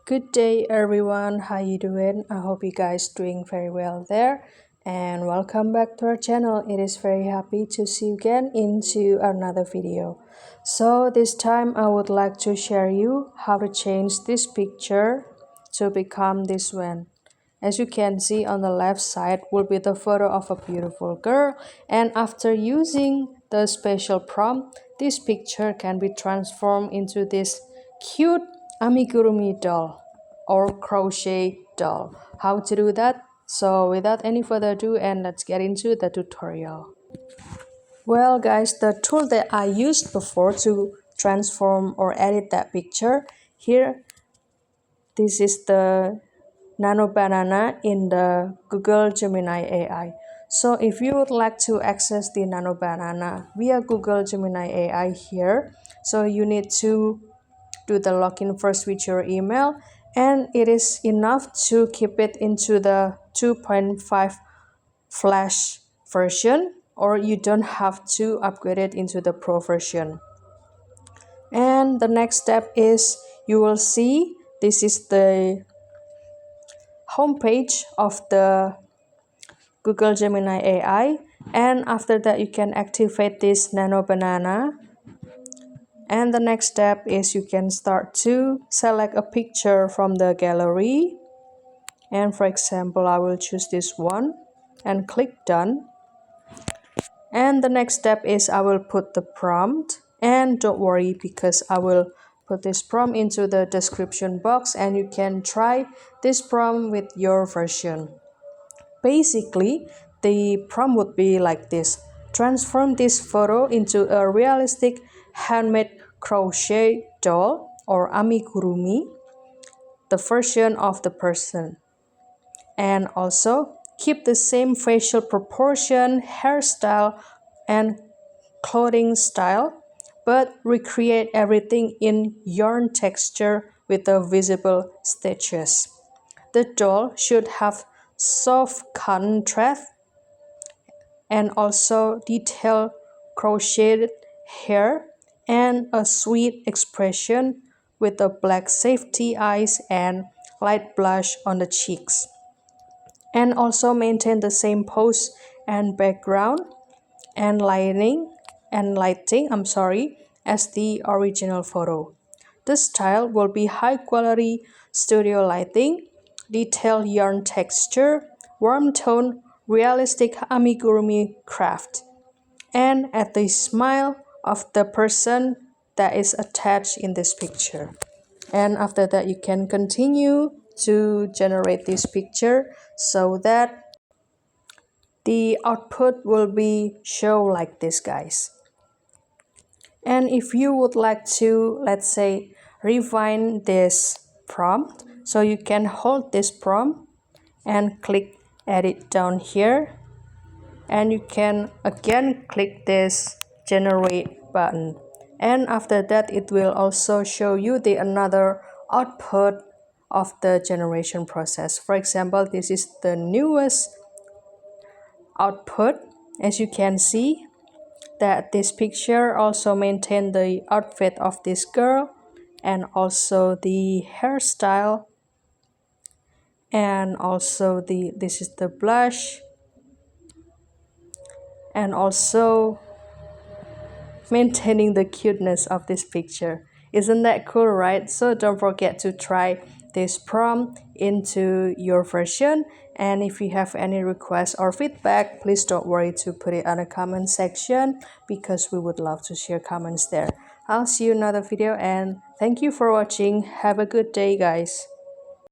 Good day everyone, how you doing? I hope you guys doing very well there, and welcome back to our channel. It is very happy to see you again into another video. So this time I would like to share you how to change this picture to become this one. As you can see on the left side will be the photo of a beautiful girl, and after using the special prompt, this picture can be transformed into this cute amigurumi doll or crochet doll. How to do that? So without any further ado, and let's get into the tutorial. Well guys, the tool that I used before to transform or edit that picture, here this is the Nano Banana in the Google Gemini AI. So if you would like to access the Nano Banana via Google Gemini AI here, so you need to do the login first with your email, and it is enough to keep it into the 2.5 flash version, or you don't have to upgrade it into the pro version. And the next step is you will see this is the homepage of the Google Gemini AI, and after that you can activate this Nano Banana. And the next step is you can start to select a picture from the gallery, and for example I will choose this one and click done. And the next step is I will put the prompt, and don't worry because I will put this prompt into the description box and you can try this prompt with your version. Basically, the prompt would be like this: transform this photo into a realistic handmade crochet doll or amigurumi, the version of the person. And also keep the same facial proportion, hairstyle, and clothing style, but recreate everything in yarn texture with the visible stitches. The doll should have soft cotton thread and also detailed crocheted hair and a sweet expression with the black safety eyes and light blush on the cheeks. And also maintain the same pose and background and lighting as the original photo. The style will be high quality studio lighting, detailed yarn texture, warm tone, realistic amigurumi craft, and at the smile of the person that is attached in this picture. And after that you can continue to generate this picture so that the output will be show like this, guys. And if you would like to, let's say, refine this prompt, so you can hold this prompt and click edit down here, and you can again click this generate button, and after that it will also show you the another output of the generation process. For example, this is the newest output. As you can see that this picture also maintain the outfit of this girl and also the hairstyle, and also this is the blush, and also maintaining the cuteness of this picture. Isn't that cool, right? So don't forget to try this prompt into your version, and if you have any requests or feedback, please don't worry to put it on the comment section because we would love to share comments there. I'll see you in another video, and thank you for watching. Have a good day, guys.